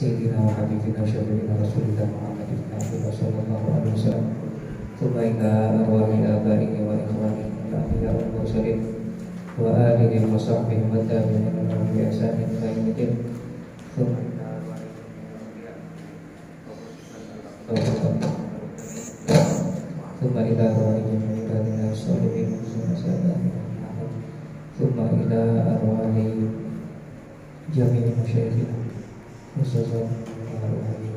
Sayyidina wa habibina syafi'ina rasulina Muhammad ibn Abdullah sallallahu alaihi wasallam. Thumma ila arwahi abaihi wa ikhwanihi al-anbiya wal mursalin wa alihi wa sahbihi wa tabi'in lahum bi ihsanin ila yaumil. Thumma ila arwahi thumma ila arwahi ibadina sholihin thumma ila arwahi jami'il masyayikhina Wassalamualaikum warahmatullahi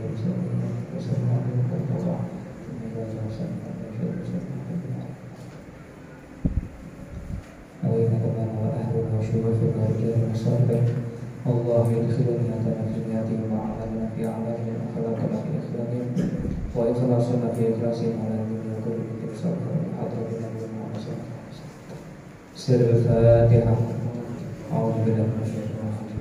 wabarakatuh. Allah yudkhiluni atana fi niyatin wa amalina fi amalina wa khalaqana fi ikhlasin wa ikhlasana fi ikhlasin ala dunya kulli sabr hadratina wa masalih. Sirrul Fatihah. A'udzu billahi minasyaitonir rajim.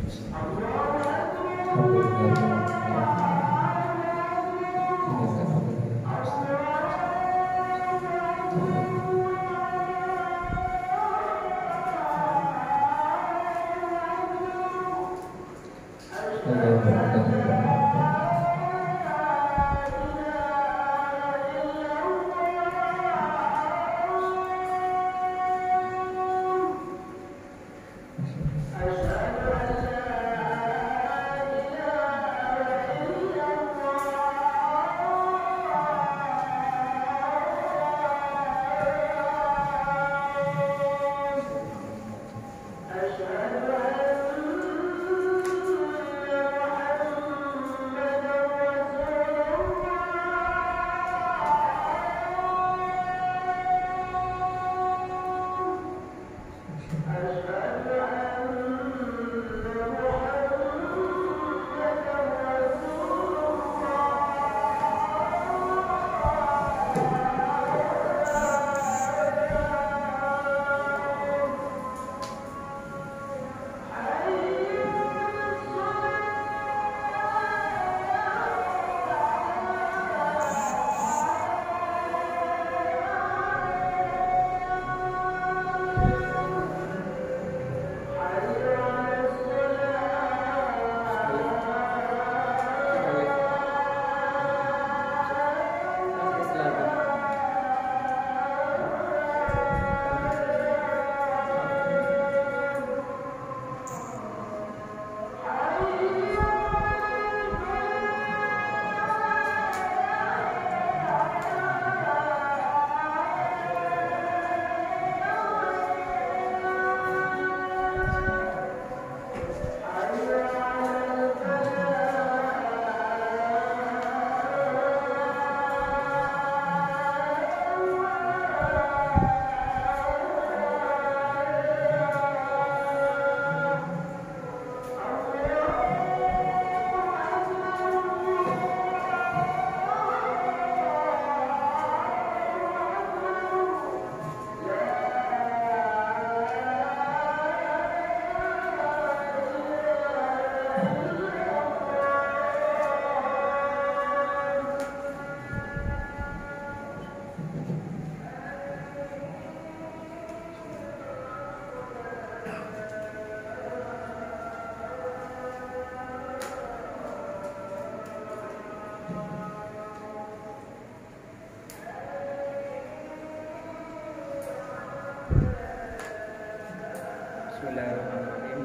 Bismillahirrahmanirrahim.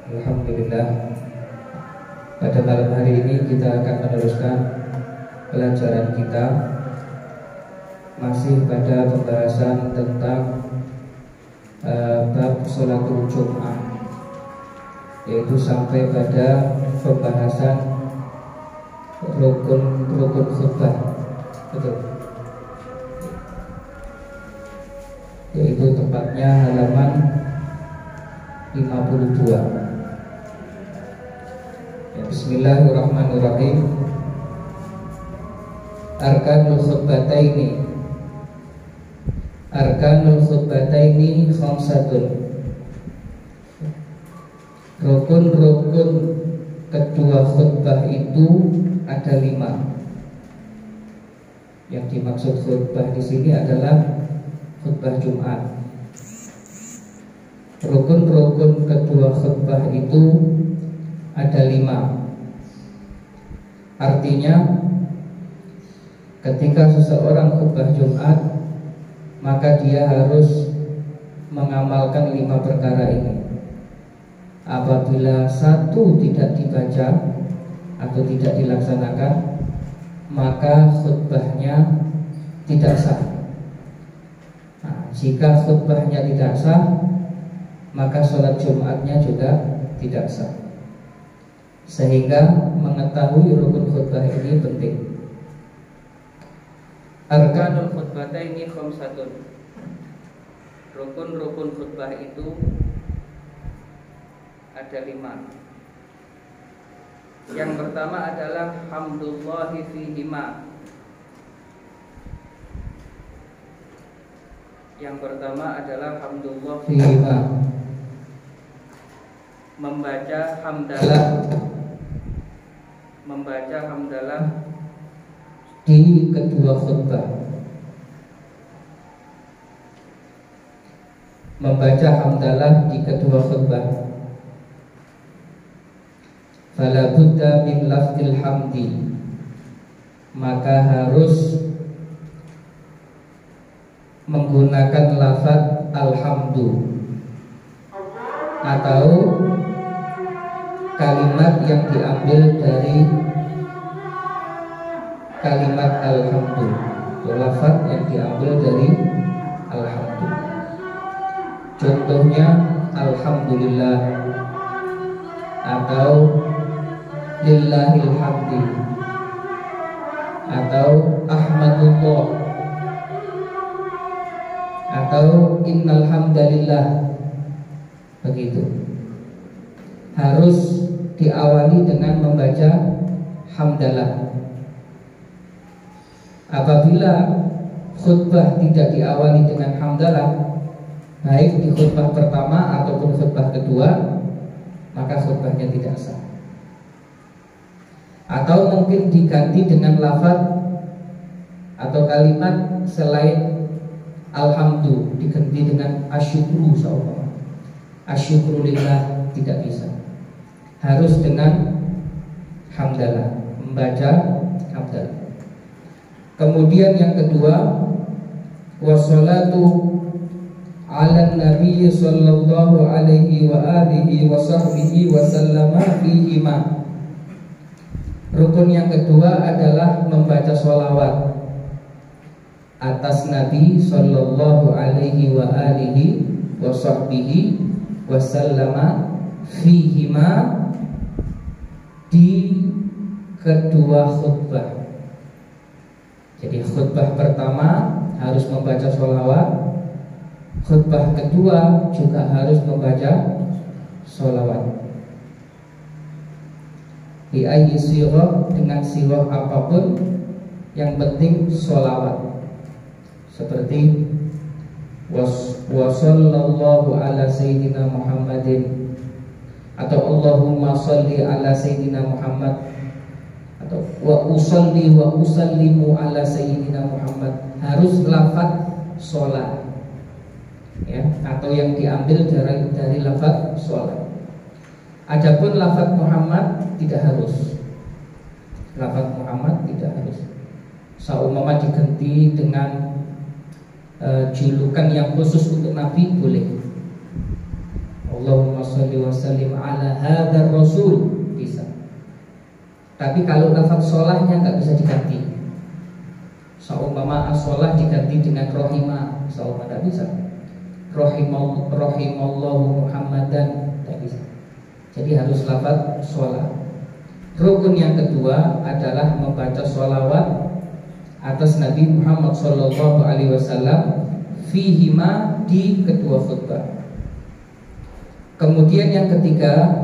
Alhamdulillah. Pada malam hari ini kita akan meneruskan pelajaran kita masih pada pembahasan tentang bab sholatul Jum'ah, yaitu sampai pada pembahasan rukun khutbah. Betul. Yaitu tepatnya halaman 52. Ya, Bismillahirrahmanirrahim. Arkanul khutbataini khamsatun. Rukun-rukun kedua khutbah itu ada 5. Yang dimaksud khutbah di sini adalah khutbah Jumat. Rukun-rukun kedua khutbah itu ada 5. Artinya ketika seseorang khutbah Jumat, maka dia harus mengamalkan 5 perkara ini. Apabila satu tidak dibaca atau tidak dilaksanakan, maka khutbahnya tidak sah. Nah, jika khutbahnya tidak sah, maka sholat Jumatnya juga tidak sah. Sehingga mengetahui rukun khutbah ini penting. Arkanul khutbataini khamsatun. Rukun-rukun khutbah itu ada 5. Yang pertama adalah hamdulillahi fihima. Yang pertama adalah hamdulillah fihima, membaca hamdalah di kedua khutbah. Membaca hamdalah di kedua khutbah. Fala budda min lafzil hamdi, maka harus menggunakan lafaz alhamdu atau kalimat yang diambil dari kalimat alhamdu, lafaz yang diambil dari alhamdu. Contohnya alhamdulillah atau lillahil hamdi atau ahmadullah atau innal hamdalillah. Begitu. Harus diawali dengan membaca hamdalah. Apabila khutbah tidak diawali dengan hamdalah, baik di khutbah pertama ataupun khutbah kedua, maka khutbahnya tidak sah. Atau mungkin diganti dengan lafaz atau kalimat selain alhamdu, diganti dengan asyukru seumpama. Asyukrulillah tidak bisa. Harus dengan hamdalah, membaca hamdalah. Kemudian yang kedua, wassalatu ala nabi sallallahu alaihi wa alihi wa sahbihi wa sallama fihima. Rukun yang kedua adalah membaca sholawat atas Nabi sallallahu alaihi wa alihi wa sahbihi wa sallama fihima di kedua khutbah. Jadi khutbah pertama harus membaca sholawat, khutbah kedua juga harus membaca sholawat. Di ayyi sirah, dengan sirah apapun, yang penting sholawat. Seperti wa sallallahu ala sayyidina Muhammadin, atau Allahumma salli ala sayyidina Muhammad, atau wa usalli wa usallimu ala sayyidina Muhammad. Harus lafaz sholat, ya, atau yang diambil dari lafaz sholat. Adapun lafaz Muhammad tidak harus. Lafaz Muhammad tidak harus. Seumpama diganti dengan julukan yang khusus untuk Nabi boleh. Allahumma sholli wa sallim ala hadzal rasul, bisa. Tapi kalau lafaz sholahnya nggak bisa diganti. Seumpama as-sholah diganti dengan rohimah, seumpama nggak bisa. Rahimallahu Muhammadan, tidak bisa. Jadi harus lafaz sholat. Rukun yang kedua adalah membaca sholawat atas Nabi Muhammad sallallahu alaihi wasallam fihima di kedua khutbah. Kemudian yang ketiga,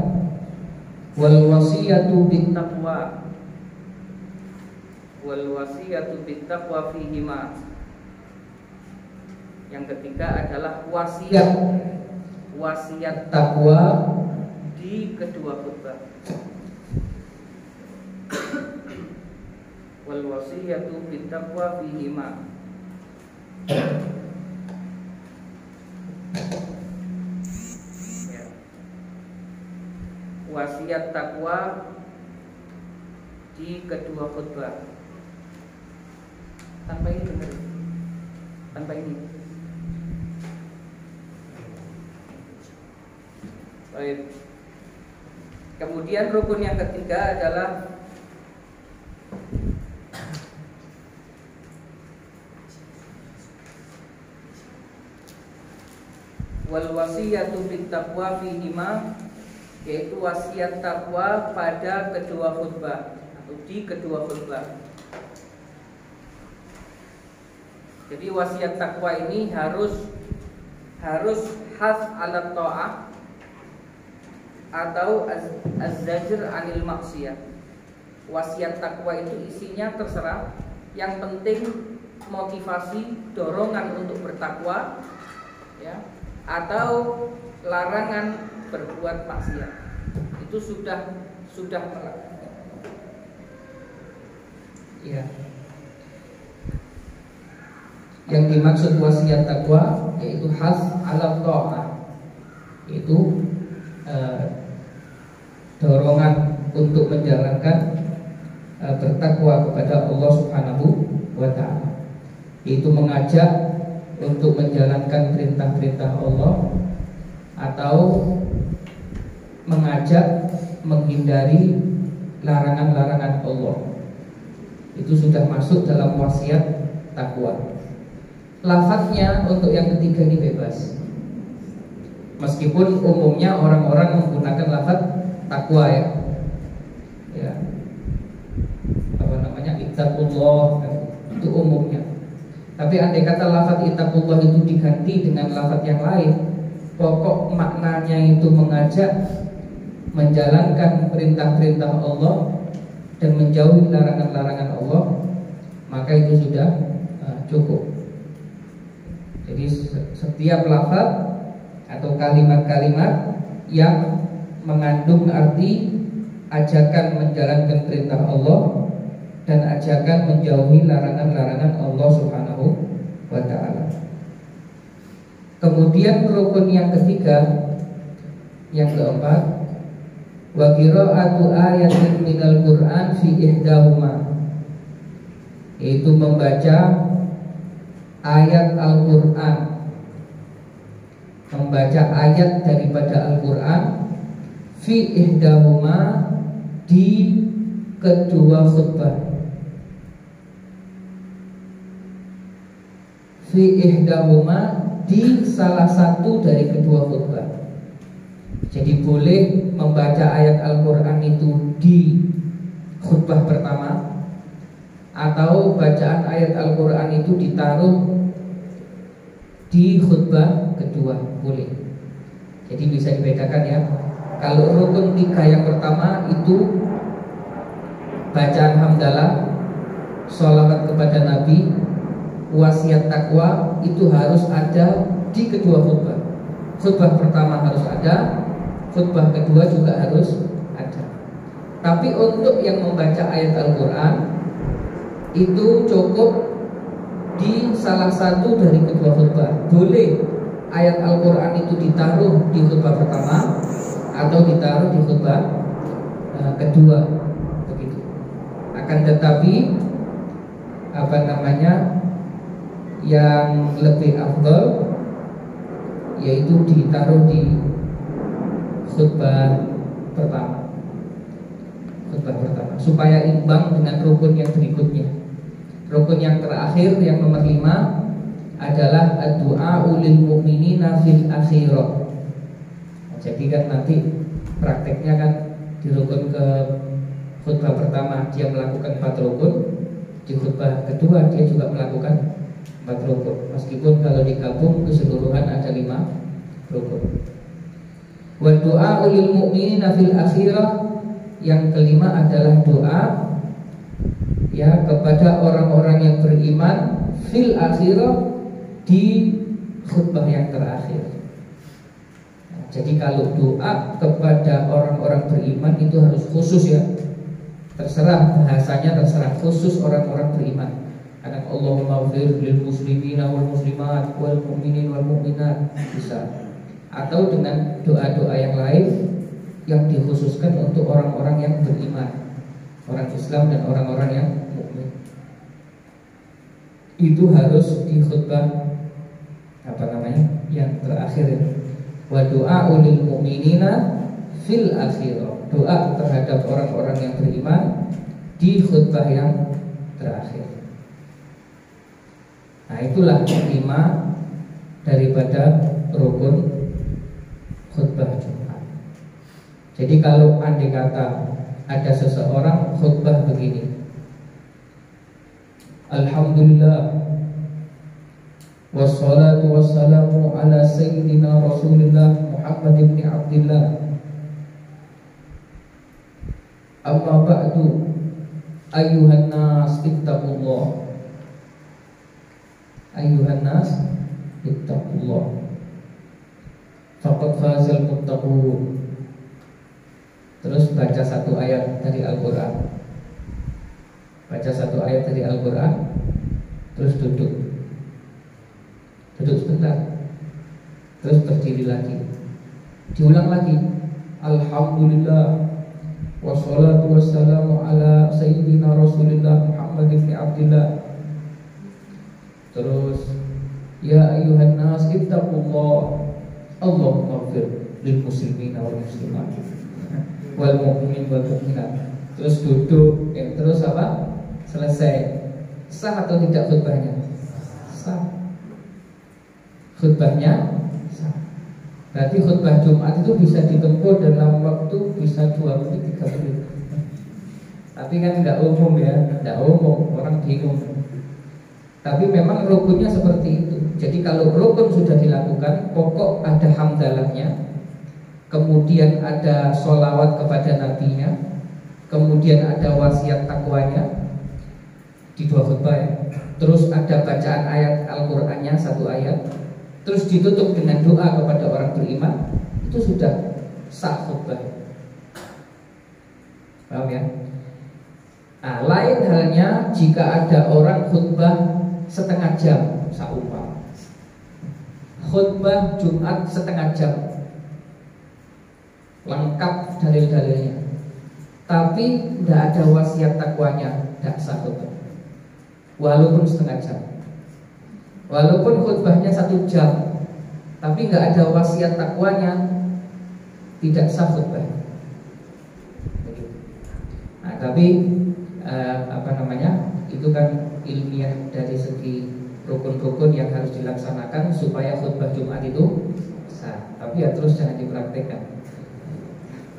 wal wasiyatu bit taqwa. Wal wasiyatu bit taqwa fihima. Yang ketiga adalah wasiat takwa di kedua khutbah. Wal wasiyatu bit taqwa fihima. wasiat takwa di kedua khutbah. Tanpa ini benar. Tanpa ini. Baik. Kemudian rukun yang ketiga adalah wal wasiyatu bit taqwa fihima, yaitu wasiat takwa pada kedua khutbah atau di kedua khutbah. Jadi wasiat takwa ini harus has ala ta'ah atau az-zajr anil maksiyah. Wasiat takwa itu isinya terserah, yang penting motivasi, dorongan untuk bertakwa, ya, atau larangan berbuat maksiat. Itu sudah ya. Yang dimaksud wasiat takwa yaitu has ala ta'ah, yaitu dorongan untuk menjalankan bertakwa kepada Allah Subhanahu wa ta'ala, yaitu mengajak untuk menjalankan perintah-perintah Allah atau mengajak menghindari larangan-larangan Allah. Itu sudah masuk dalam wasiat takwa. Lafadznya untuk yang ketiga ini bebas, meskipun umumnya orang-orang menggunakan lafadz takwa, ya, apa namanya, ittaqullah, itu umumnya. Tapi andai kata lafadz ittaqullah itu diganti dengan lafadz yang lain, pokok maknanya itu mengajak menjalankan perintah-perintah Allah dan menjauhi larangan-larangan Allah, maka itu sudah cukup. Jadi setiap lafadz atau kalimat-kalimat yang mengandung arti ajakan menjalankan perintah Allah dan ajakan menjauhi larangan-larangan Allah Subhanahu wa ta'ala. Kemudian rukun yang ketiga, yang keempat, wa qira'atu ayatin minal Qur'an fi ihdahuma, yaitu membaca ayat Al-Qur'an, membaca ayat daripada Al-Quran fi ihdahuma, di kedua khutbah. Fi ihdahuma, di salah satu dari kedua khutbah. Jadi boleh membaca ayat Al-Quran itu di khutbah pertama, atau bacaan ayat Al-Quran itu ditaruh di khutbah kedua, boleh. Jadi bisa dibedakan, ya. Kalau rukun 3 yang pertama itu bacaan hamdalah, sholawat kepada Nabi, wasiat takwa, itu harus ada di kedua khutbah. Khutbah pertama harus ada, khutbah kedua juga harus ada. Tapi untuk yang membaca ayat Al-Quran itu cukup di salah satu dari kedua khutbah. Boleh ayat Al-Quran itu ditaruh di khutbah pertama atau ditaruh di khutbah kedua, begitu. Akan tetapi apa namanya, yang lebih afdal yaitu ditaruh di khutbah pertama, supaya imbang dengan rukun yang berikutnya. Rukun yang terakhir, yang nomor 5, adalah ad-du'a lil mu'minina fil akhirah. Jadi kan nanti prakteknya kan di rukun ke khutbah pertama dia melakukan 4 rukun, di khutbah kedua dia juga melakukan 4 rukun. Meskipun kalau digabung keseluruhan ada 5 rukun. Wa du'a lil mu'minina fil akhirah, yang kelima adalah doa, ya, kepada orang-orang yang beriman fil akhirah, di khutbah yang terakhir. Jadi kalau doa kepada orang-orang beriman itu harus khusus, ya. Terserah bahasanya, terserah, khusus orang-orang beriman. Karena Allahumma ighfir lil muslimina wal muslimat wal mu'minin wal mu'minat, bisa. Atau dengan doa-doa yang lain yang dikhususkan untuk orang-orang yang beriman, orang Islam dan orang-orang yang mukmin. Itu harus di khutbah yang terakhir. Wa du'a lil mu'minina fil akhirah. Doa terhadap orang-orang yang beriman di khutbah yang terakhir. Nah, itulah 5 daripada rukun khutbah Jumat. Jadi kalau andai kata ada seseorang khutbah begini, Alhamdulillah wassalatu wassalamu ala sayyidina Rasulillah Muhammad ibn Abdillah, amma ba'du, ayyuhan nas ittaqullah, ayyuhan nas ittaqullah, faqad fazal muttaqun. Terus baca satu ayat dari Al-Quran, baca satu ayat dari Al-Quran, terus duduk sebentar, terus berdiri lagi, diulang lagi, Alhamdulillah wassalatu wassalamu ala sayyidina Rasulillah Muhammad ibn Abdillah. Terus ya ayyuhan nas ittaqullah, Allahumma ighfir lil muslimina wal muslimat wal mu'minin wal mu'minat. Terus duduk, terus apa? Selesai. Sah atau tidak khutbahnya? Sah. Khutbahnya sah. Berarti khutbah Jumat itu bisa ditempuh dalam waktu bisa 2 menit 3 menit. Tapi kan tidak umum ya, tidak umum, orang bingung. Tapi memang rukunnya seperti itu. Jadi kalau rukun sudah dilakukan, pokok ada hamdalahnya, kemudian ada sholawat kepada nabinya, kemudian ada wasiat takwanya di 2 khutbah ya. Terus ada bacaan ayat Al-Qur'annya 1 ayat, terus ditutup dengan doa kepada orang beriman, itu sudah sah khutbah. Paham ya? Nah, lain halnya jika ada orang khutbah setengah jam, saumpama khutbah Jumat setengah jam, lengkap dalil-dalilnya, tapi tidak ada wasiat takwanya, tidak sah khutbah. Walaupun setengah jam, walaupun khutbahnya 1 jam, tapi nggak ada wasiat takwanya, tidak sah khutbah. Nah, tapi itu kan ilmiah dari segi rukun-rukun yang harus dilaksanakan supaya khutbah Jumat itu sah. Tapi ya terus jangan dipraktekkan.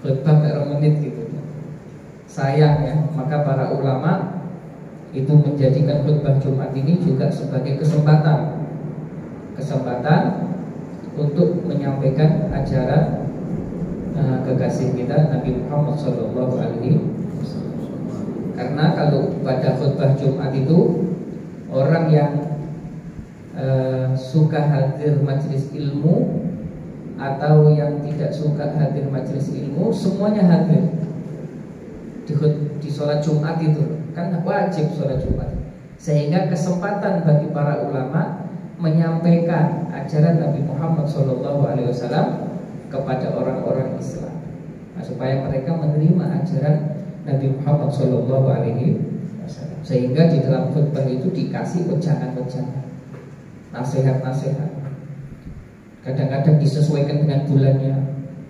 Khutbah per menit gitu, sayang ya. Maka para ulama itu menjadikan khutbah Jumat ini juga sebagai kesempatan untuk menyampaikan ajaran kekasih kita Nabi Muhammad SAW. Karena kalau pada khutbah Jumat itu orang yang suka hadir majelis ilmu atau yang tidak suka hadir majelis ilmu, semuanya hadir di sholat Jumat itu. Kan wajib sholat Jumat. Sehingga kesempatan bagi para ulama menyampaikan ajaran Nabi Muhammad SAW kepada orang-orang Islam, supaya mereka menerima ajaran Nabi Muhammad SAW. Sehingga di dalam khutbah itu dikasih wejangan-wejangan, nasihat-nasihat. Kadang-kadang disesuaikan dengan bulannya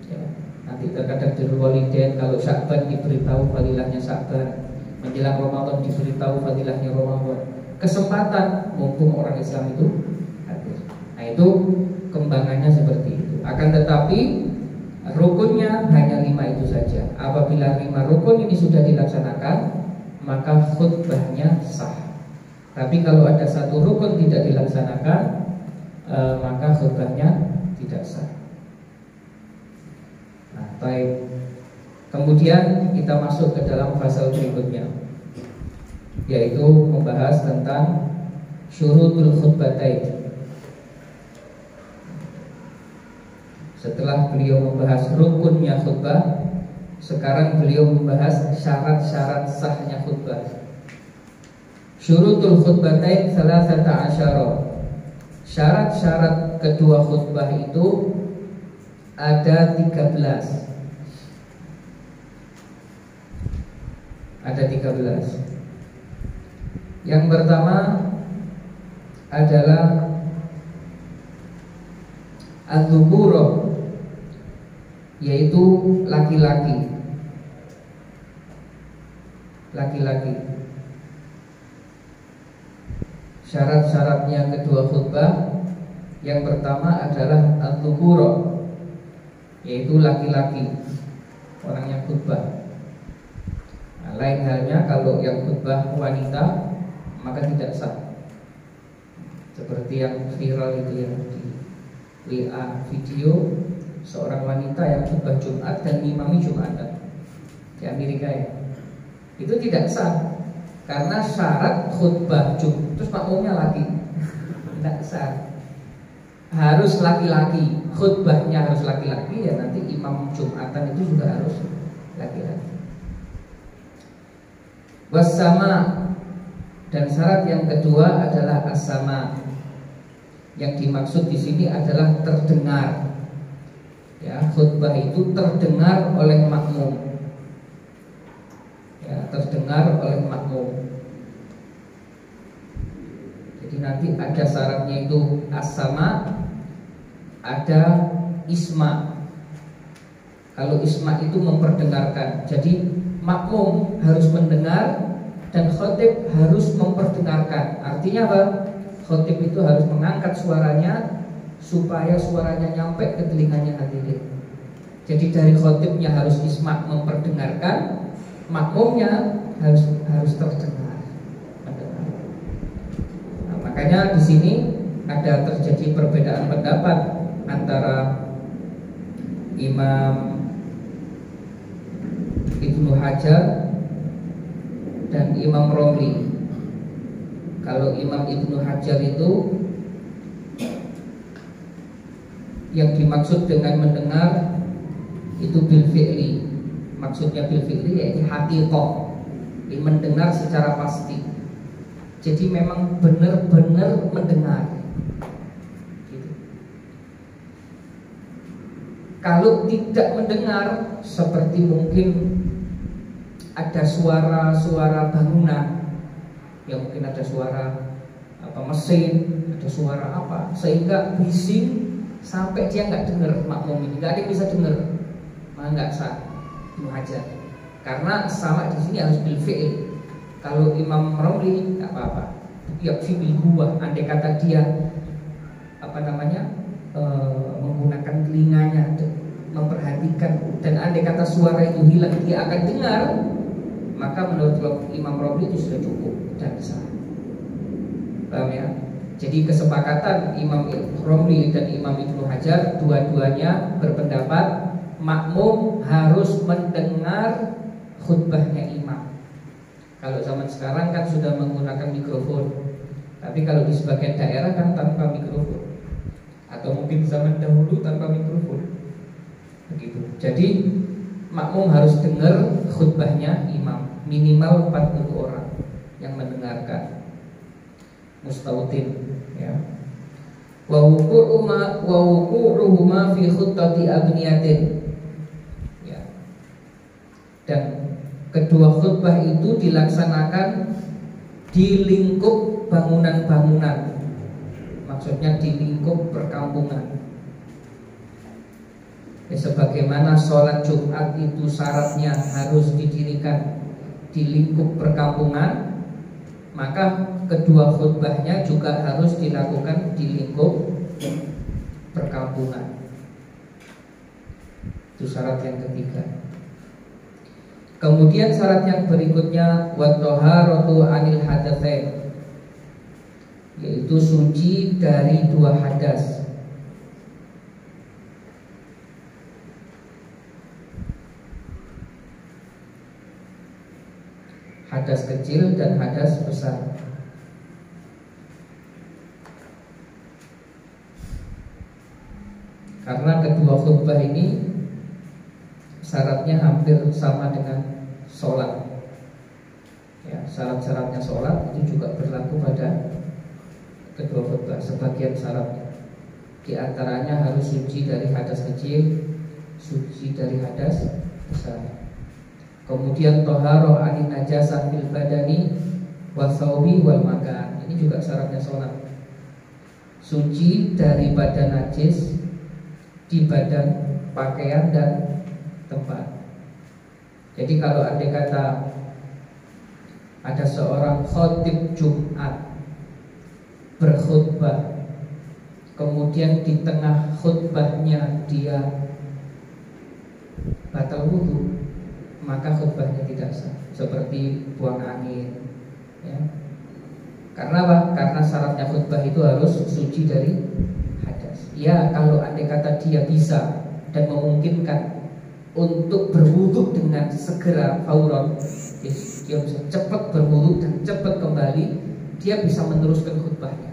ya. Nanti terkadang di Walidain, kalau Sya'ban diberitahu fadilahnya Sya'ban, menjelang Ramadan diberitahu fadilahnya Ramadan. Kesempatan mumpung orang Islam itu hadir. Nah, itu kembangannya seperti itu. Akan tetapi rukunnya hanya 5 itu saja. Apabila 5 rukun ini sudah dilaksanakan, maka khutbahnya sah. Tapi kalau ada 1 rukun tidak dilaksanakan, maka khutbahnya tidak sah. Nah, baik. Kemudian kita masuk ke dalam pasal berikutnya, yaitu membahas tentang syurutul khutbatain. Setelah beliau membahas rukunnya khutbah, sekarang beliau membahas syarat-syarat sahnya khutbah. Syurutul khutbatain 13. Syarat-syarat kedua khutbah itu ada 13. Ada 13. Yang pertama adalah az-dzukura, yaitu laki-laki. Laki-laki. Syarat-syaratnya kedua khutbah, yang pertama adalah az-dzukura, yaitu laki-laki, orang yang khutbah. Nah, lain halnya kalau yang khutbah wanita, maka tidak sah. Seperti yang viral itu ya, di WA video seorang wanita yang khutbah Jumat dan imami Jumatan di Amerika ya. Itu tidak sah karena syarat khutbah Jumat terus makmumnya laki. Tidak sah. Harus laki-laki, khutbahnya harus laki-laki ya, nanti imam Jumatan itu juga harus laki-laki. Wassama, dan syarat yang kedua adalah as-sama. Yang dimaksud di sini adalah terdengar. Ya, khutbah itu terdengar oleh makmum. Ya, terdengar oleh makmum. Jadi nanti ada syaratnya itu as-sama, ada isma. Kalau isma itu memperdengarkan. Jadi makmum harus mendengar dan khotib harus memperdengarkan. Artinya apa? Khotib itu harus mengangkat suaranya supaya suaranya nyampe ke telinganya hadirin. Jadi dari khotibnya harus isma memperdengarkan, makmumnya harus terdengar. Nah, makanya di sini ada terjadi perbedaan pendapat antara Imam Ibnu Hajar dan Imam Romli. Kalau Imam Ibnu Hajar itu yang dimaksud dengan mendengar itu bil fi'li. Maksudnya bil fi'li yaitu haqiqah, mendengar secara pasti. Jadi memang benar-benar mendengar. Gitu. Kalau tidak mendengar, seperti mungkin ada suara-suara bangunan, ya mungkin ada suara mesin, ada suara apa, sehingga bising sampai dia nggak dengar makmum ini, nggak ada yang bisa dengar, maka nggak sah Ibnu Hajar. Karena sama di sini harus bil fi'il. Kalau Imam Romli nggak apa-apa, ya bil huwa, andai kata dia menggunakan telinganya, memperhatikan, dan andai kata suara itu hilang dia akan dengar, maka menurut Imam Romli itu sudah cukup dan sah. Paham ya? Jadi kesepakatan Imam Romli dan Imam Ibnu Hajar dua-duanya berpendapat makmum harus mendengar khutbahnya imam. Kalau zaman sekarang kan sudah menggunakan mikrofon, tapi kalau di sebagian daerah kan tanpa mikrofon, atau mungkin zaman dahulu tanpa mikrofon. Begitu. Jadi makmum harus dengar khutbahnya imam, minimal 40 orang yang mendengarkan. Mustautin, ya. Wa wuqu'uhuma fi khuttati abniyatin. Ya. Dan kedua khutbah itu dilaksanakan di lingkup bangunan-bangunan. Maksudnya di lingkup perkampungan. Ya, sebagaimana sholat Jumat itu syaratnya harus didirikan di lingkup perkampungan, maka kedua khutbahnya juga harus dilakukan di lingkup perkampungan. Itu syarat yang ketiga. Kemudian syarat yang berikutnya wat-thaharatu 'anil hadatsain, yaitu suci dari dua hadas. Hadas kecil dan hadas besar. Karena kedua khutbah ini syaratnya hampir sama dengan sholat. Ya, syarat-syaratnya sholat itu juga berlaku pada kedua khutbah. Sebagian syaratnya, di antaranya harus suci dari hadas kecil, suci dari hadas besar. Kemudian toharoh anin najasah fil badani wasaubi wal makan. Ini juga syaratnya sholat. Suci daripada najis di badan, pakaian dan tempat. Jadi kalau andai kata ada seorang khatib Jumat berkhutbah, kemudian di tengah khutbahnya dia batal wudu, maka khutbahnya tidak sah, seperti buang angin, ya. Karena apa? Karena syaratnya khutbah itu harus suci dari hadas. Ya, kalau andai kata dia bisa dan memungkinkan untuk berwudu dengan segera fauron, dia bisa cepat berwudu dan cepat kembali, dia bisa meneruskan khutbahnya.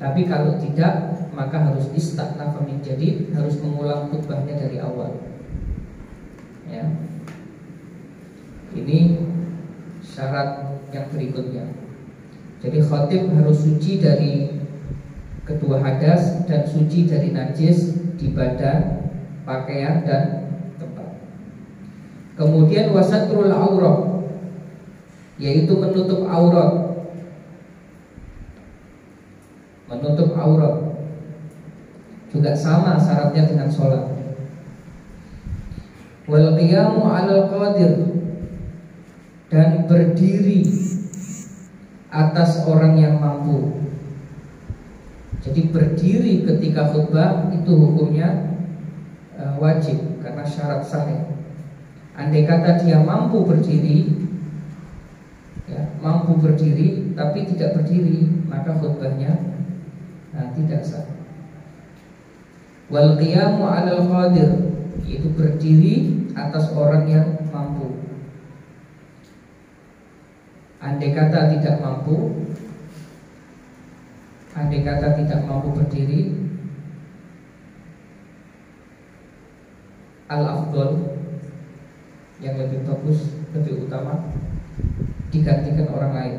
Tapi kalau tidak, maka harus istaknafa min jadid, harus mengulang khutbahnya dari awal. Ya. Ini syarat yang berikutnya. Jadi khatib harus suci dari kedua hadas dan suci dari najis di badan, pakaian dan tempat. Kemudian wasatrul aurat, yaitu menutup aurat. Menutup aurat juga sama syaratnya dengan sholat. Wal qiyamu 'alal qadir, dan berdiri atas orang yang mampu. Jadi berdiri ketika khutbah itu hukumnya wajib karena syarat sahih. Andai kata dia mampu berdiri, ya, mampu berdiri tapi tidak berdiri, maka khutbahnya tidak sah. Wal qiyamu 'alal qadir, yaitu berdiri atas orang yang mampu. Andai kata tidak mampu, berdiri, al-afdol, yang lebih bagus, lebih utama, digantikan orang lain.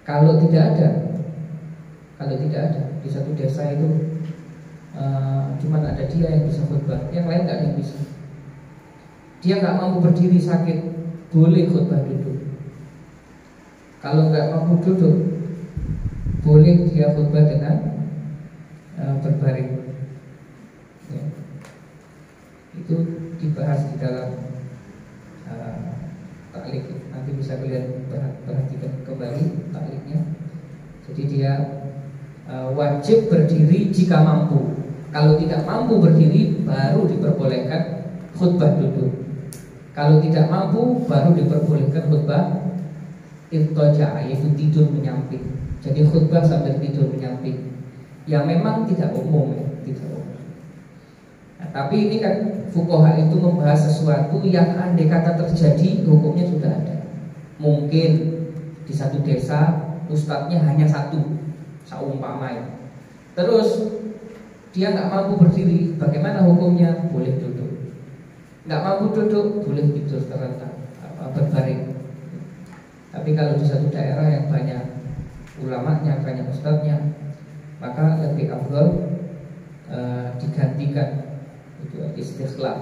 Kalau tidak ada di satu desa itu cuma ada dia yang bisa khutbah, yang lain nggak ada yang bisa. Dia nggak mampu berdiri, sakit, boleh khutbah duduk. Kalau nggak mampu duduk, boleh dia khutbah dengan berbaring. Ya. Itu dibahas di dalam taklik. Nanti bisa kalian perhatikan kembali takliknya. Jadi dia wajib berdiri jika mampu. Kalau tidak mampu berdiri, baru diperbolehkan khutbah duduk. Kalau tidak mampu, baru diperbolehkan khutbah irtoja, yaitu tidur menyamping. Jadi khutbah sambil tidur menyamping, yang memang tidak umum, ya, tidak umum. Nah, tapi ini kan fuqaha itu membahas sesuatu yang andai kata terjadi, hukumnya sudah ada. Mungkin di satu desa ustadznya hanya satu, saumpama ya. Terus dia nggak mampu berdiri, bagaimana hukumnya? Boleh duduk. Nggak mampu duduk, boleh tidur terlentang, berbaring. Tapi kalau di satu daerah yang banyak ulamanya, banyak ustadznya, maka lebih afdal digantikan, itu istikhlaf,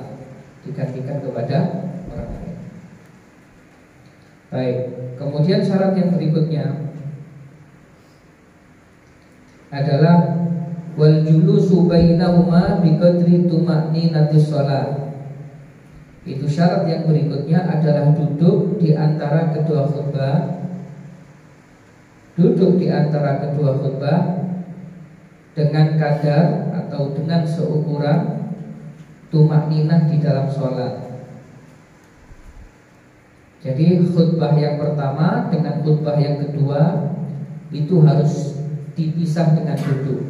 digantikan kepada orang lain. Baik, kemudian syarat yang berikutnya adalah wal julusu bainahuma biqadri tuma'ninatis shalah. Itu syarat yang berikutnya adalah duduk di antara kedua khutbah. Duduk di antara kedua khutbah dengan kadar atau dengan seukuran tuma'ninah di dalam sholat. Jadi khutbah yang pertama dengan khutbah yang kedua itu harus dipisah dengan duduk.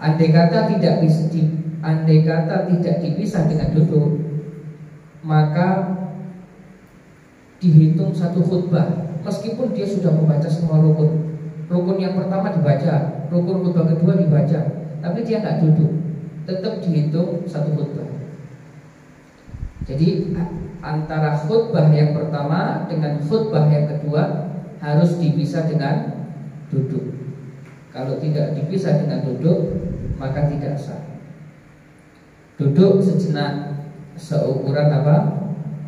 Andai kata tidak dipisah dengan duduk, maka dihitung satu khutbah. Meskipun dia sudah membaca semua rukun, rukun yang pertama dibaca, rukun khutbah kedua dibaca, tapi dia nggak duduk, tetap dihitung satu khutbah. Jadi antara khutbah yang pertama dengan khutbah yang kedua harus dipisah dengan duduk. Kalau tidak dipisah dengan duduk, maka tidak sah. Duduk sejenak seukuran apa?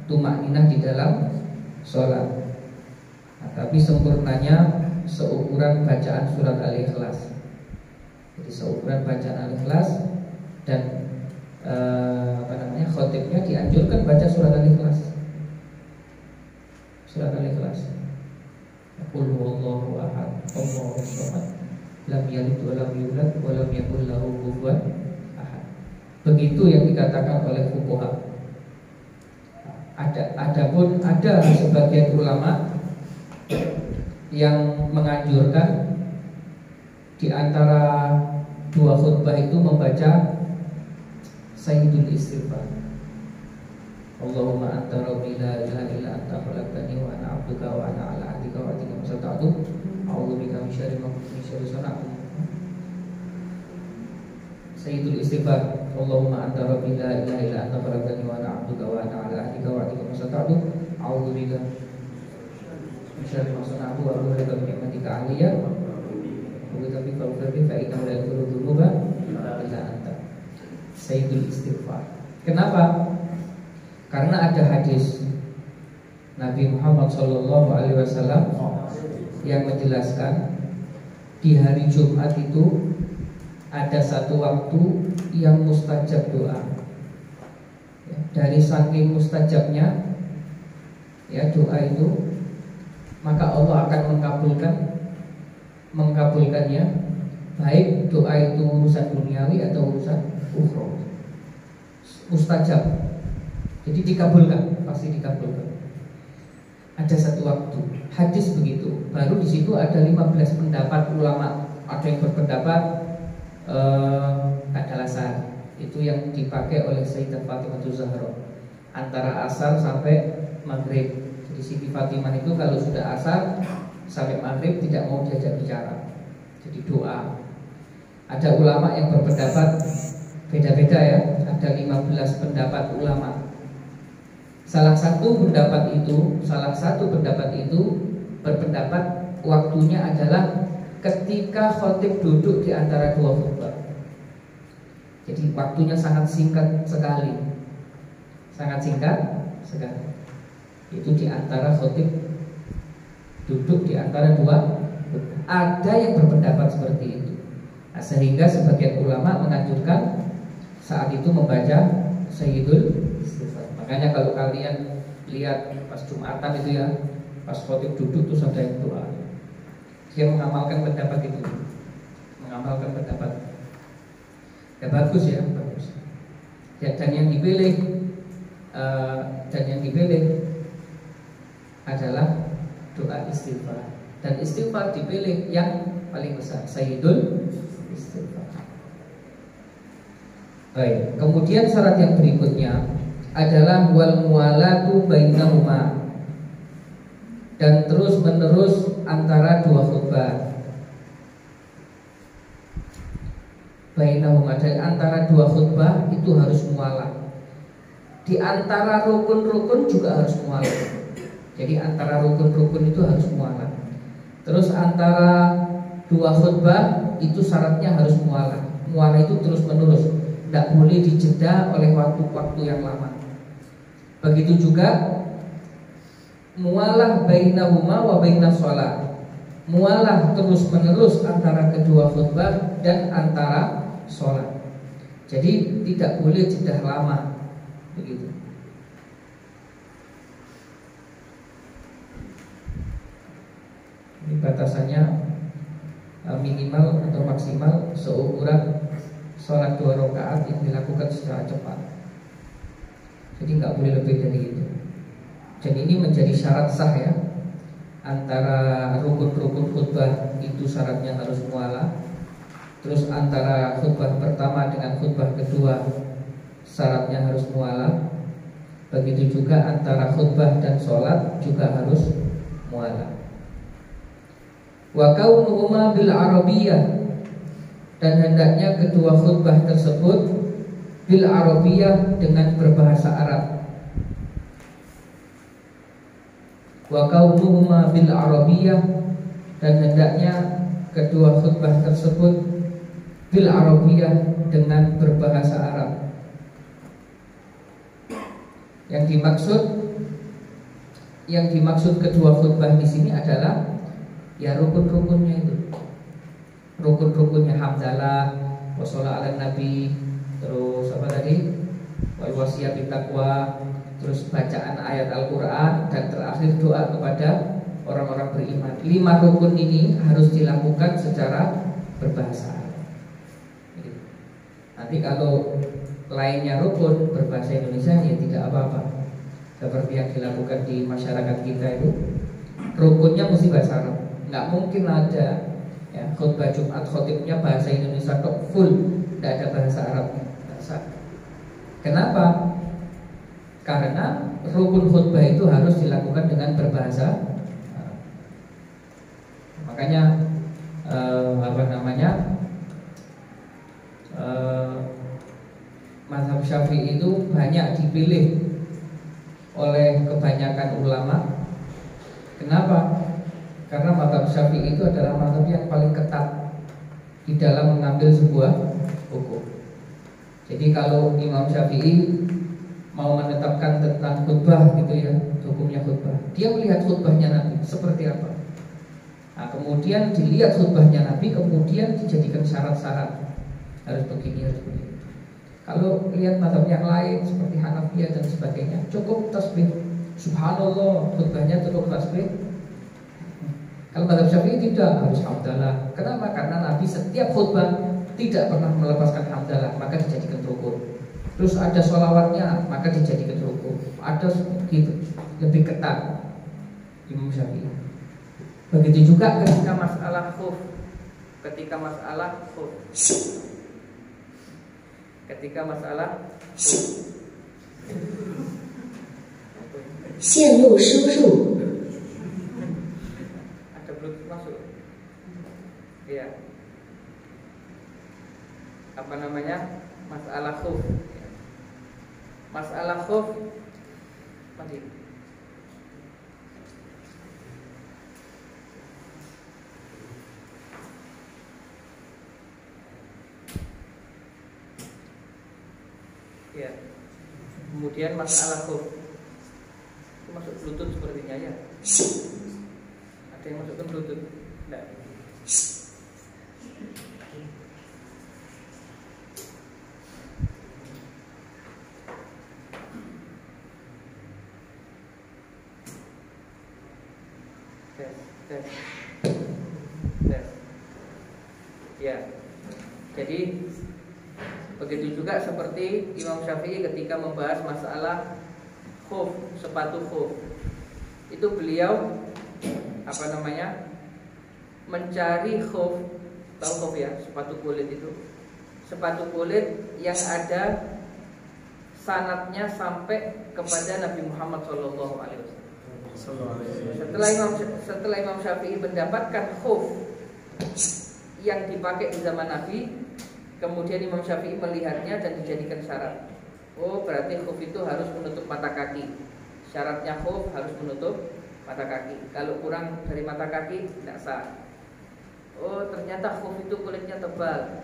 Tumakninah di dalam sholat. Nah, tapi sempurnanya seukuran bacaan surat Al-Ikhlas. Jadi seukuran bacaan Al-Ikhlas dan khotibnya dianjurkan baca surat Al-Ikhlas. Surat Al-Ikhlas. Qul huwallahu ahad, Allahus samad, lam yalid wa lam yulad wa lam yakul lahu kufuwan ahad. Begitu yang dikatakan oleh fuqaha. Adapun ada sebagian ulama yang menganjurkan di antara dua khutbah itu membaca Sayyidul Istighfar. Allahumma anta rabbi la ilaha illa anta khalaqtani wa ana 'abduka wa ana 'ala 'ahdika wa 'ahdika mastata'tu a'udzu bika min syarri ma sana'tu. Sayyidul Istighfar. Allahumma anta rabbi la ilaha illa anta khalaqtani wa ana 'abduka wa ana 'ala 'ahdika wa 'ahdika mastata'tu a'udzu bika min syarri ma sana'tu wa a'udzu bika min ni'matika 'alayya wa bika min fadlika fa innahu la yaghfiru dzunuba illa anta. Sayyidul Istighfar. Kenapa? Karena ada hadis Nabi Muhammad SAW yang menjelaskan di hari Jumat itu ada satu waktu yang mustajab doa. Dari saking mustajabnya doa itu, maka Allah akan mengabulkannya, baik doa itu urusan duniawi atau urusan ukhrawi. Mustajab. Jadi dikabulkan, pasti dikabulkan. Ada satu waktu, hadis begitu. Baru di situ ada 15 pendapat ulama. Ada yang berpendapat adalah sah. Itu yang dipakai oleh Sayyidah Fatimah Zahra. Antara asar sampai maghrib. Jadi Siti Fatimah itu kalau sudah asar sampai maghrib tidak mau diajak bicara. Jadi doa. Ada ulama yang berpendapat beda-beda ya. Ada 15 pendapat ulama. Salah satu pendapat itu berpendapat waktunya adalah ketika khotib duduk di antara dua khutbah. Jadi waktunya sangat singkat sekali. Sangat singkat sekali. Itu di antara khotib duduk di antara dua khutbah. Ada yang berpendapat seperti itu. Nah, sehingga sebagian ulama menganjurkan saat itu membaca Sayyidul Istighfar. Makanya kalau kalian lihat pas Jumatan itu ya, pas khotib duduk terus ada yang doa. Dia mengamalkan pendapat itu. Ya bagus ya, bagus. Ya, dan yang dipilih adalah doa istighfar. Dan istighfar dipilih yang paling besar, Sayyidul Istighfar. Baik, kemudian syarat yang berikutnya adalah wal mualatu bainahuma, dan terus menerus antara dua khutbah. Bainahuma, dari antara dua khutbah itu harus mualah. Di antara rukun-rukun juga harus mualah. Jadi antara rukun-rukun itu harus mualah. Terus antara dua khutbah itu syaratnya harus mualah. Mualah itu terus menerus, tidak boleh dijeda oleh waktu-waktu yang lama. Begitu juga mualah bainahuma wa bainas shalah. Mualah terus menerus antara kedua khutbah dan antara sholat. Jadi tidak boleh jeda lama. Begitu. Ini batasannya minimal atau maksimal seukuran sholat 2 rakaat yang dilakukan secara cepat. Jadi nggak boleh lebih dari itu. Dan ini menjadi syarat sah ya. Antara rukun-rukun khutbah itu syaratnya harus mualah. Terus antara khutbah pertama dengan khutbah kedua syaratnya harus mualah. Begitu juga antara khutbah dan sholat juga harus mualah. Wa kaunuhuma bil arabiyyah, dan hendaknya kedua khutbah tersebut bil arabiyyah, dengan berbahasa Arab. Wa kaunuhuma bil arabiyyah, dan hendaknya kedua khutbah tersebut bil arabiyyah, dengan berbahasa Arab. Yang dimaksud kedua khutbah di sini adalah ya rukun-rukunnya itu. Rukun-rukunnya hamdalah, wassalah ala nabi, terus apa tadi? Wasiyat bittaqwa, terus bacaan ayat Al-Qur'an, dan terakhir doa kepada orang-orang beriman. 5 rukun ini harus dilakukan secara berbahasa Arab. Nanti kalau lainnya rukun berbahasa Indonesia ya tidak apa-apa. Seperti yang dilakukan di masyarakat kita itu, rukunnya mesti bahasa Arab. Nggak mungkin ada ya, khutbah Jumat khotibnya bahasa Indonesia tok full, tidak ada bahasa Arabnya. Kenapa? Karena rukun khutbah itu harus dilakukan dengan berbahasa Arab. Makanya mazhab Syafi'i itu banyak dipilih oleh kebanyakan ulama. Kenapa? Karena mazhab Syafi'i itu adalah mazhab yang paling ketat di dalam mengambil sebuah hukum. Jadi kalau Imam Syafi'i mau menetapkan tentang khutbah gitu ya, hukumnya khutbah, dia melihat khutbahnya Nabi seperti apa. Nah, kemudian dilihat khutbahnya Nabi, kemudian dijadikan syarat-syarat, harus begini, harus begini. Kalau lihat mazhab yang lain seperti Hanafiyah dan sebagainya, cukup tasbih, subhanallah, khutbahnya cukup tasbih. Kalau mazhab Syafi'i tidak, harus hamdalah. Kenapa? Karena Nabi setiap khutbah tidak pernah melepaskan hamdalah, maka dijadikan rukun. Terus ada sholawatnya, maka dijadikan rukun. Ada gitu, lebih ketat Imam Syafi'i. Begitu juga ketika masalah khuf. Ketika masalah线路输入 ada Bluetooth masuk. Iya. Apa namanya? Masalah khuf. Masalah khuf tadi. Ya. Kemudian masalah khuf. Itu masuk Bluetooth sepertinya ya. Ada yang masukkan Bluetooth? Enggak. Tes. Ya. Jadi begitu juga seperti Imam Syafi'i ketika membahas masalah khuf, sepatu khuf. Itu beliau mencari khuf, tahu khuf ya, sepatu kulit itu. Sepatu kulit yang ada sanadnya sampai kepada Nabi Muhammad SAW. Setelah Imam Syafi'i mendapatkan khuf yang dipakai di zaman Nabi, kemudian Imam Syafi'i melihatnya dan dijadikan syarat. Oh, berarti khuf itu harus menutup mata kaki. Syaratnya khuf harus menutup mata kaki. Kalau kurang dari mata kaki tidak sah. Oh, ternyata khuf itu kulitnya tebal,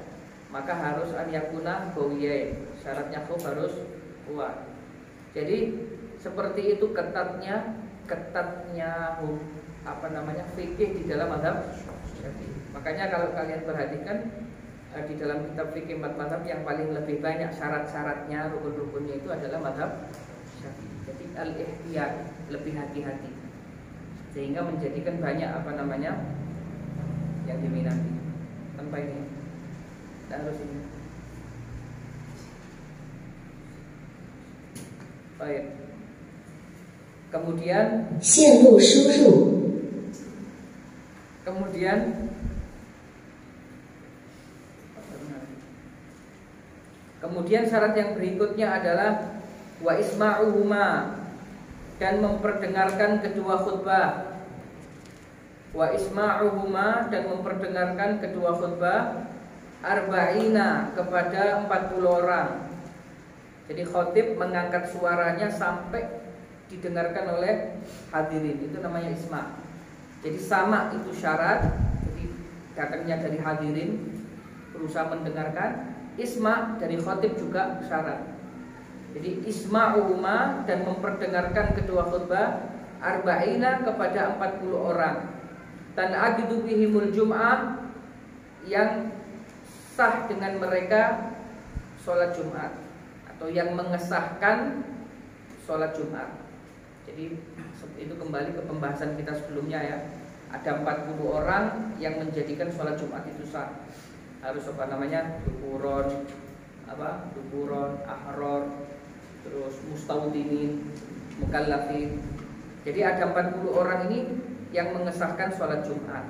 maka harus an yakuna bawiyain. Syaratnya khuf harus kuat. Jadi seperti itu ketatnya fikih di dalam mazhab Syafi'i. Makanya kalau kalian perhatikan di dalam kitab fikih 4 mazhab yang paling lebih banyak syarat-syaratnya, rukun-rukunnya itu adalah mazhab Syafi'i. Jadi al-ihtiyat, lebih hati-hati, sehingga menjadikan banyak yang diminati. Tanpa ini tidak harus ini. Baik. Kemudian 线路输入 Kemudian syarat yang berikutnya adalah wa isma'uhuma, dan memperdengarkan kedua khutbah. Wa isma'uhuma, dan memperdengarkan kedua khutbah arba'ina, kepada 40 orang. Jadi khotib mengangkat suaranya sampai didengarkan oleh hadirin, itu namanya isma'. Jadi sama itu syarat, jadi datangnya dari hadirin berusaha mendengarkan. Isma' dari khotib juga syarat. Jadi isma'uhuma, dan memperdengarkan kedua khutbah arba'ina kepada 40 orang. Tan'aqidu bihimul jum'ah, yang sah dengan mereka sholat Jumat, atau yang mengesahkan sholat Jumat. Jadi itu kembali ke pembahasan kita sebelumnya ya. Ada 40 orang yang menjadikan sholat Jumat itu sah. Harus dukuron, ahror, terus mustawdinin, mukallafin. Jadi ada 40 orang ini yang mengesahkan sholat Jumat.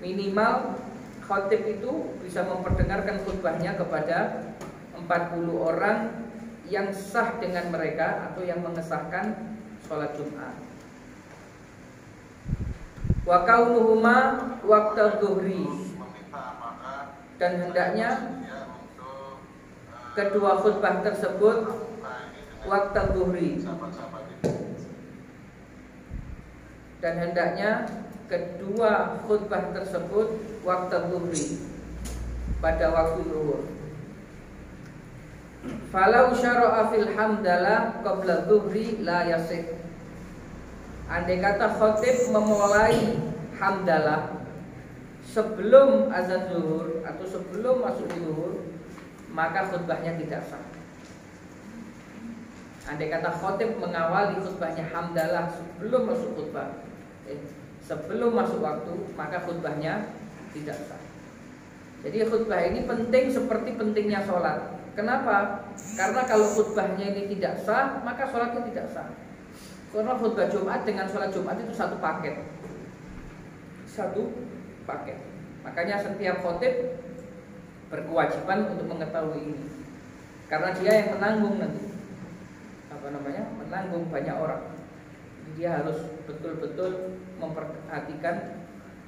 Minimal khatib itu bisa memperdengarkan khutbahnya kepada 40 orang yang sah dengan mereka atau yang mengesahkan sholat Jumat. Wa kaunuhuma waqta dhuhri, dan hendaknya kedua khutbah tersebut waqta dhuhri, dan hendaknya kedua khutbah tersebut waqta dhuhri, pada waktu zuhur. Falau syara'a fil hamdalah qabla dhuhri la yasih. Andai kata khatib memulai hamdalah sebelum azan zuhur atau sebelum masuk zuhur, maka khutbahnya tidak sah. Andai kata khatib mengawali khutbahnya hamdalah sebelum masuk khutbah, sebelum masuk waktu, maka khutbahnya tidak sah. Jadi khutbah ini penting seperti pentingnya sholat. Kenapa? Karena kalau khutbahnya ini tidak sah, maka sholatnya tidak sah. Karena khutbah Jumat dengan sholat Jumat itu satu paket. Makanya setiap khatib berkewajiban untuk mengetahui ini. Karena dia yang menanggung nanti, menanggung banyak orang. Jadi dia harus betul-betul memperhatikan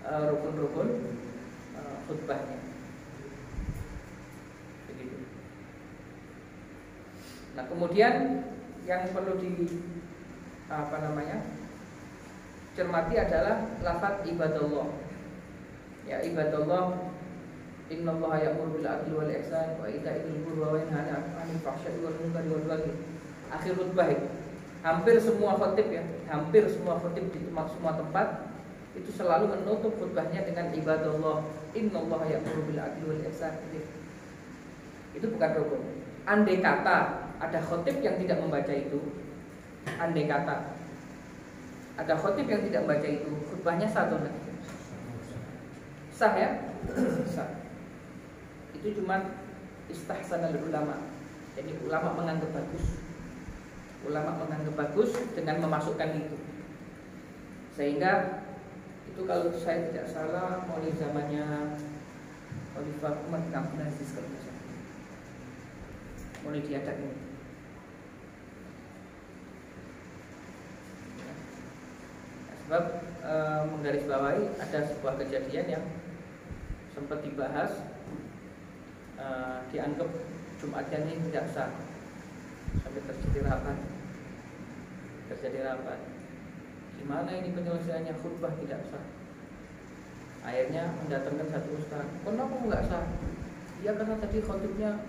rukun-rukun khutbahnya. Begitu. Nah, kemudian yang perlu cermati adalah lafaz ibadallah. Ya ibadallah, innallaha ya'muru bil 'adli wal ihsan wa ita'i dzil qurba wa yanha 'anil fahsya'i wal munkari wal baghi. Akhir khutbah itu. Hampir semua khatib di semua tempat itu selalu menutup khutbahnya dengan ibadallah, innallaha ya'muru bil 'adli wal ihsan. Itu bukan rukun. Andai kata ada khatib yang tidak membaca itu, andai kata ada khatib yang tidak membaca itu, khutbahnya sah atau tidak? Sah ya? Sah. Itu cuma istahsanal ulama. Jadi ulama menganggap bagus dengan memasukkan itu. Sehingga itu kalau saya tidak salah mulai zamannya Khalifah Umar bin Abdul Aziz kalau tidak salah, mulai diadakan ini. Sebab menggarisbawahi ada sebuah kejadian yang sempat dibahas, dianggap Jumatnya ini tidak sah, sampai terjadi rapat. Gimana ini penyelesaiannya, khutbah tidak sah? Akhirnya mendatangkan satu ustaz. Kenapa enggak sah? Ya karena tadi khutibnya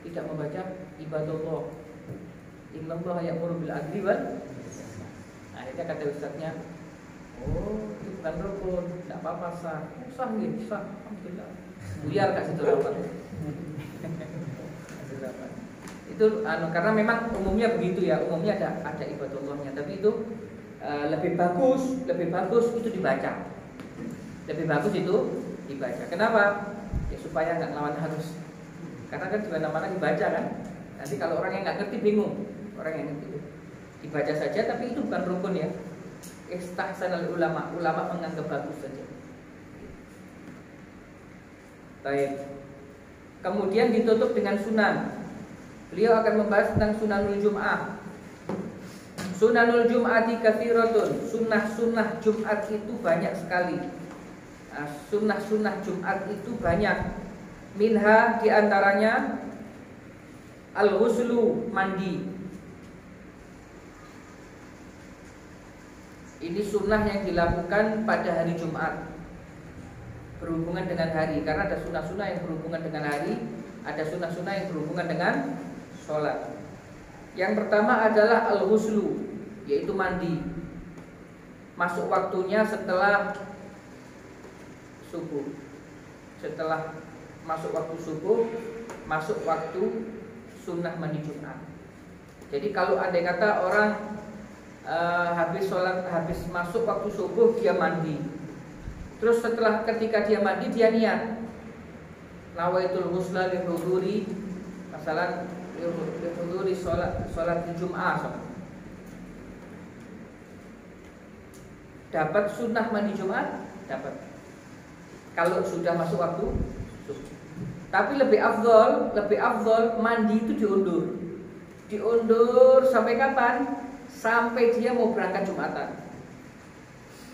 tidak membaca ibadallah, innallaha ya'muru bil 'adli wal. Akhirnya kata ustaznya, oh itu bukan rukun, tidak apa-apa sah. Sah nih, sah, alhamdulillah. Buyar kasih itu rapat. Itu karena memang umumnya begitu ya, umumnya ada ibadallahnya, tapi itu lebih bagus itu dibaca. Lebih bagus itu dibaca. Kenapa? Ya supaya nggak lawan harus. Karena kan di mana-mana dibaca kan. Nanti kalau orang yang nggak ngerti bingung. Orang yang ngerti dibaca saja, tapi itu bukan rukun ya. Istahsanal ulama menganggap bagus saja. Baik. Kemudian ditutup dengan sunan. Beliau akan membahas tentang sunanul Jum'ah. Sunanul Jum'ati katsiratun. Sunnah-sunnah Jumat itu banyak sekali. Sunnah-sunnah Jumat itu banyak. Minha diantaranya al-ghuslu, mandi. Ini sunnah yang dilakukan pada hari Jumat, berhubungan dengan hari. Karena ada sunnah-sunnah yang berhubungan dengan hari, ada sunnah-sunnah yang berhubungan dengan sholat. Yang pertama adalah al-ghuslu, yaitu mandi. Masuk waktunya setelah subuh. Setelah masuk waktu subuh, masuk waktu sunnah mandi Jumat. Jadi kalau andai kata orang habis sholat, habis masuk waktu subuh dia mandi. Terus setelah ketika dia mandi dia niat nawaitul ghusla li huduri, masalan li huduri sholat Jumat. Dapat sunnah mandi Jumat? Dapat. Kalau sudah masuk waktu subuh. Tapi lebih afdol mandi itu diundur. Diundur sampai kapan? Sampai dia mau berangkat Jumatan.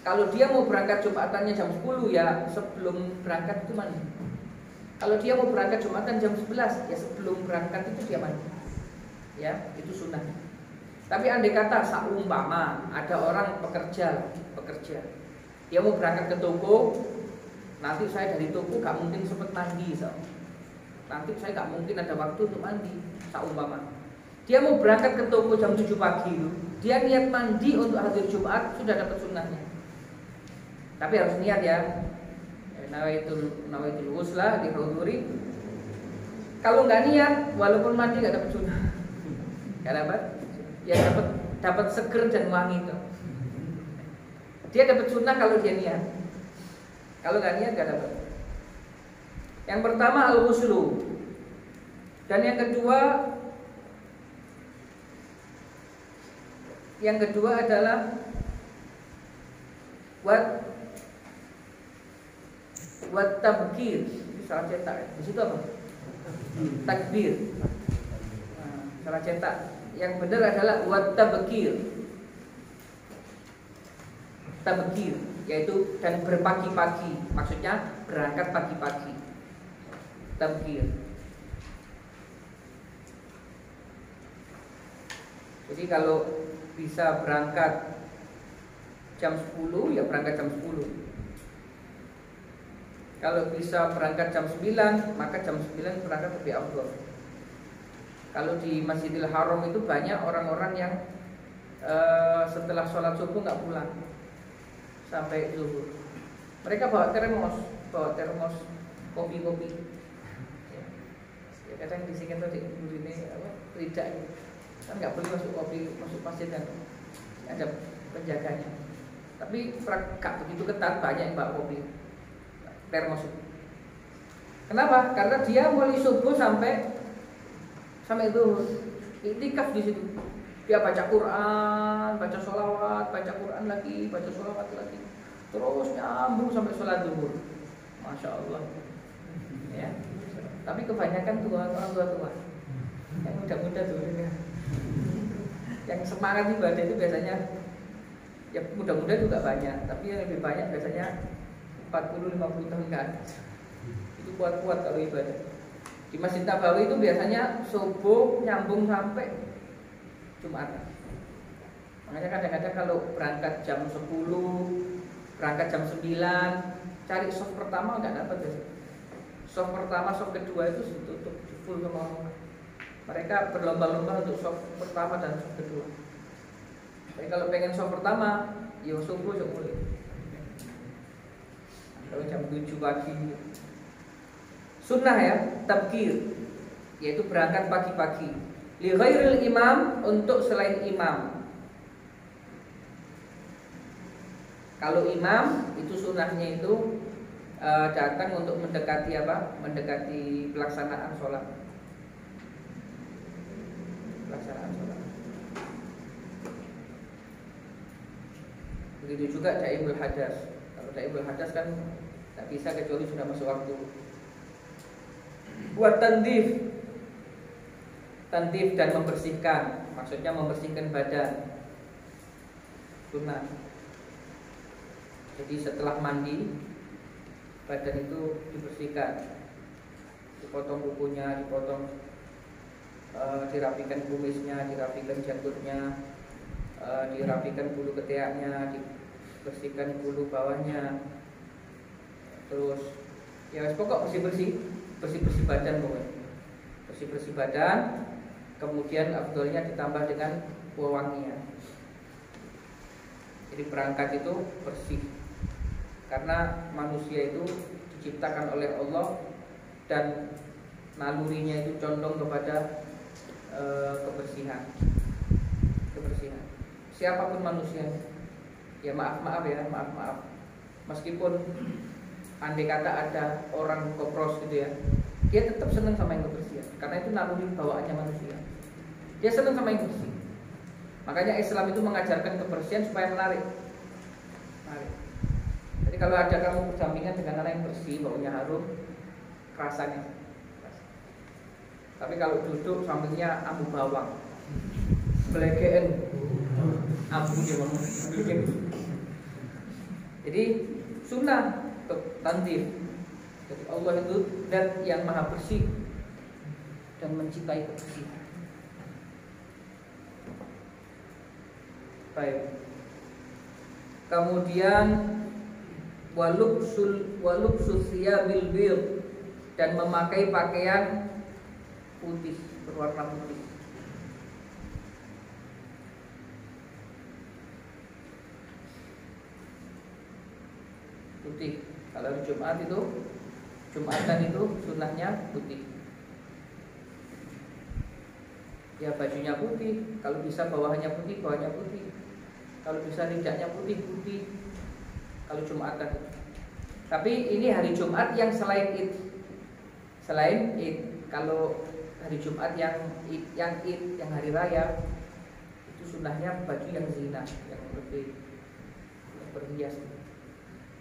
Kalau dia mau berangkat Jumatannya jam 10, ya sebelum berangkat itu mandi. Kalau dia mau berangkat Jumatan jam 11, ya sebelum berangkat itu dia mandi. Ya, itu sunnah. Tapi andai kata seumpama ada orang pekerja, dia mau berangkat ke toko, nanti saya dari toko gak mungkin sempat mandi, nanti saya gak mungkin ada waktu untuk mandi, seumpama. Dia mau berangkat ke toko jam 7 pagi itu, dia niat mandi untuk hadir Jumat, sudah dapat sunnahnya. Tapi harus niat ya. Nawaitul ghusla di huduri. Kalau nggak niat, walaupun mandi nggak dapat sunnah. Nggak dapat. Ya dapat seger dan wangi itu. Dia dapat sunnah kalau dia niat. Kalau nggak niat nggak dapat. Yang pertama al-ghuslu. Dan yang kedua adalah wat tabkir. Salah cetak. Di situ apa? Takbir. Salah cetak. Yang benar adalah wat tabkir. Tabkir, yaitu dan berpagi-pagi. Maksudnya berangkat pagi-pagi. Tabkir. Jadi kalau bisa berangkat jam 10, ya berangkat jam 10. Kalau bisa berangkat jam 9, maka jam 9 berangkat lebih afdal. Kalau di Masjidil Haram itu banyak orang-orang yang setelah sholat subuh nggak pulang sampai zuhur. Mereka bawa termos kopi. Ya, kadang disingkat tadi ini tidak kan nggak boleh masuk masjid kan, ada penjaganya. Tapi gak begitu ketat, banyak yang bawa kopi termos. Kenapa? Karena dia mulai subuh sampai itu iktikaf di situ. Dia baca Quran, baca sholawat, baca Quran lagi, baca sholawat lagi, terus nyambung sampai sholat zuhur. Masya Allah. Ya. Tapi kebanyakan orang tua, yang muda-muda tuh. Yang semangat ibadah itu biasanya, ya muda-muda juga banyak, tapi yang lebih banyak biasanya 40-50 tahun ke atas. Itu kuat-kuat kalau ibadah. Di Masjid Nabawi itu biasanya subuh nyambung sampai Jumat. Makanya kadang-kadang kalau berangkat jam 10, berangkat jam 9, cari soft pertama nggak dapat biasanya. Soft pertama, soft kedua itu ditutup full sama orang. Mereka berlomba-lomba untuk soft pertama dan soft kedua. Tapi kalau pengen soft pertama, ya subuh boleh. Kalau jam 7 pagi. Sunnah ya, tabkir, yaitu berangkat pagi-pagi. Li ghairil imam, untuk selain imam. Kalau imam itu sunnahnya itu datang untuk mendekati apa? Mendekati pelaksanaan sholat. Begitu juga daibul hadas. Kalau daibul hadas kan tak bisa kecuali sudah masuk waktu. Buat tandif dan membersihkan, maksudnya membersihkan badan, sunnah. Jadi setelah mandi, badan itu dibersihkan, dipotong kukunya, dirapikan kumisnya, dirapikan janggutnya, dirapikan bulu ketiaknya, dibersihkan bulu bawahnya, terus ya pokok bersih badan pokoknya. bersih-bersih badan, kemudian afdolnya ditambah dengan wewangian. Jadi berangkat itu bersih, karena manusia itu diciptakan oleh Allah dan nalurinya itu condong kepada kebersihan. Siapapun manusia, ya maaf ya, meskipun andai kata ada orang kopros gitu ya, dia tetap senang sama yang kebersihan, karena itu naluri bawaannya manusia. Dia senang sama yang bersih. Makanya Islam itu mengajarkan kebersihan supaya menarik. Jadi kalau ada kamu berdampingan dengan orang yang bersih, baunya harum, rasanya. Tapi kalau duduk sampingnya ambu bawang, belegean, ambu dia ngomong. Jadi sunnah tanzif. Jadi Allah itu zat yang maha bersih dan mencintai kebersihan. Baik. Kemudian walubsul thiyabil bid, dan memakai pakaian putih, berwarna putih. Putih. Kalau Jumat itu, Jumatan itu sunnahnya putih. Ya bajunya putih, kalau bisa bawahnya putih, bawahnya putih. Kalau bisa ridaknya putih. Kalau Jumatan. Tapi ini hari Jumat yang selain Id. Kalau hari Jumat yang Id, yang hari raya, itu sunnahnya baju yang zina, yang lebih berhias.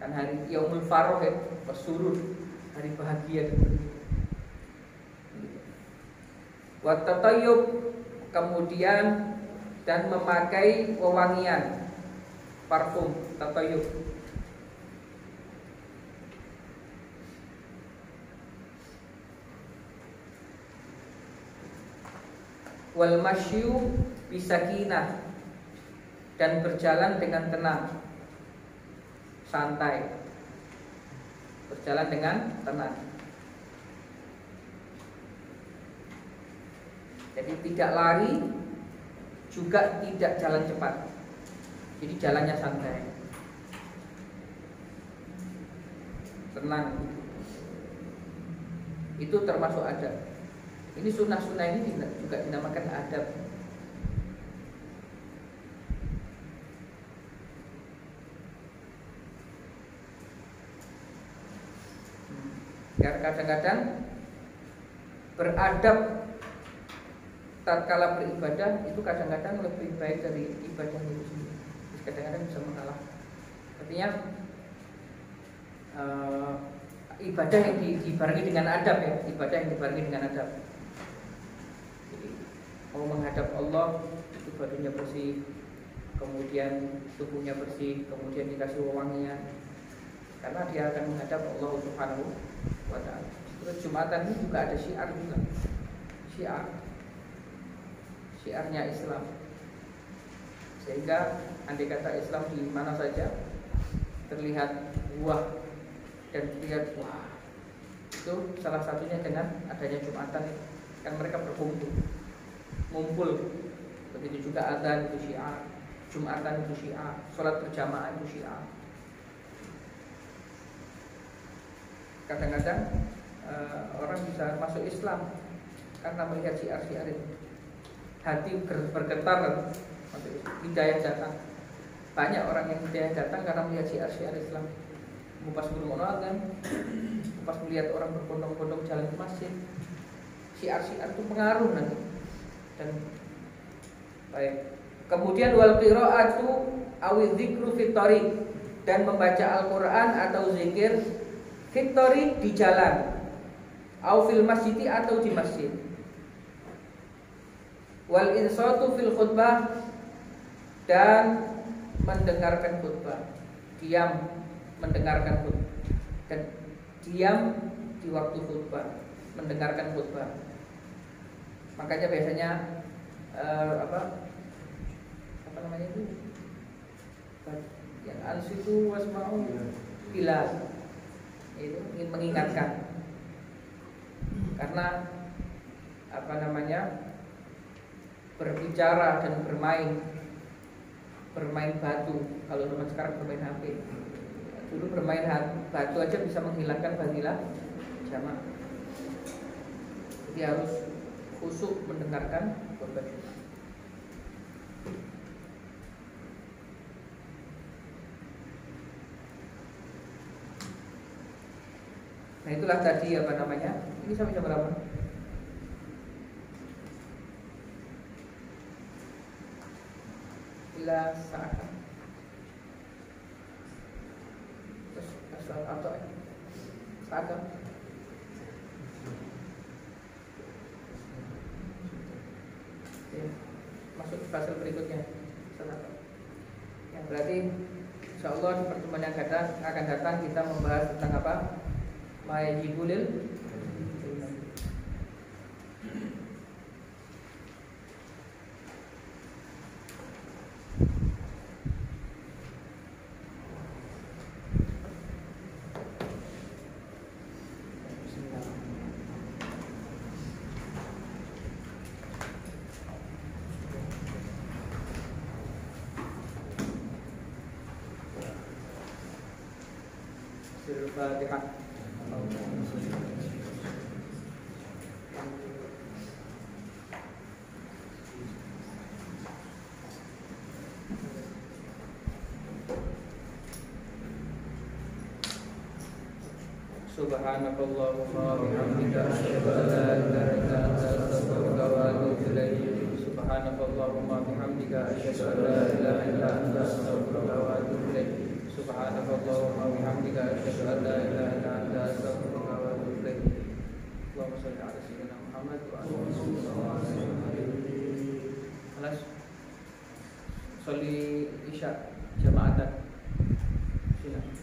Kan hari Yaumul Faroh ya, surur, hari bahagia. Wa tatayyub, kemudian dan memakai wewangian, parfum, tatayyub. Wal masyu bisakinah, dan berjalan dengan tenang, santai, berjalan dengan tenang. Jadi tidak lari, juga tidak jalan cepat. Jadi jalannya santai, tenang. Itu termasuk adab. Ini sunnah-sunnah ini juga dinamakan adab. Karena kadang-kadang beradab tatkala beribadah itu kadang-kadang lebih baik dari ibadah itu sendiri. Kadang-kadang bisa mengalah. Artinya ibadah yang dibarengi dengan adab ya, ibadah yang dibarengi dengan adab. Jadi mau menghadap Allah itu badannya bersih, kemudian tubuhnya bersih, kemudian dikasih wewangian, karena dia akan menghadap Allah Subhanahu wa ta'ala. Terus Jumatan ini juga ada syiar juga. Syiarnya Islam. Sehingga andai kata Islam di mana saja terlihat buah dan terlihat wah, itu salah satunya dengan adanya Jumatan. Kan mereka berkumpul, ngumpul. Begitu juga adzan itu syiar, Jumatan itu syiar, sholat berjamaah itu syiar. Kadang-kadang orang bisa masuk Islam karena melihat syiar-syiar itu. Hati bergetar, hidayah datang. Banyak orang yang hidayah datang karena melihat syiar-syiar Islam. Pas bermono kan, pas melihat orang berbondong-bondong jalan ke masjid, syiar-syiar itu pengaruh nanti. Dan baik. Kemudian wal qiraatu awi dzikru fit thariq, dan membaca Al-Qur'an atau zikir fit thariq di jalan, au fil masjid atau di masjid. Wal insatu fil khutbah, dan mendengarkan khutbah, diam mendengarkan khutbah, dan diam di waktu khutbah, mendengarkan khutbah. Makanya biasanya apa namanya itu, yang ansitu wasma'u bila itu ingin mengingatkan, karena berbicara dan bermain batu. Kalau zaman sekarang bermain HP. Dulu bermain batu aja bisa menghilangkan fadilah jamak. Jadi harus khusyuk mendengarkan khutbah Jumat. Nah itulah tadi Ini sampai jam berapa? Ila saat. Terus asal atau saat. Masuk ke fase berikutnya. Yang berarti insyaallah di pertemuan yang akan datang kita membahas tentang apa? Ma'yajibulil Al-Fatihah. Subhanakallahumma wa bihamdika asyhadu an la ilaha illa anta astaghfiruka wa atubu ilaik. Subhanakallahumma wa bihamdika asyhadu an la ilaha illa anta astaghfiruka wa atubu ilaik. Subhanakallahumma wa bihamdika asyhadu an la ilaha illa anta astaghfiruka wa atubu ilaik. Allahumma shalli ala sayyidina Muhammad wa ala alihi wasallam. Alas sholli isya jamaatan. Silakan.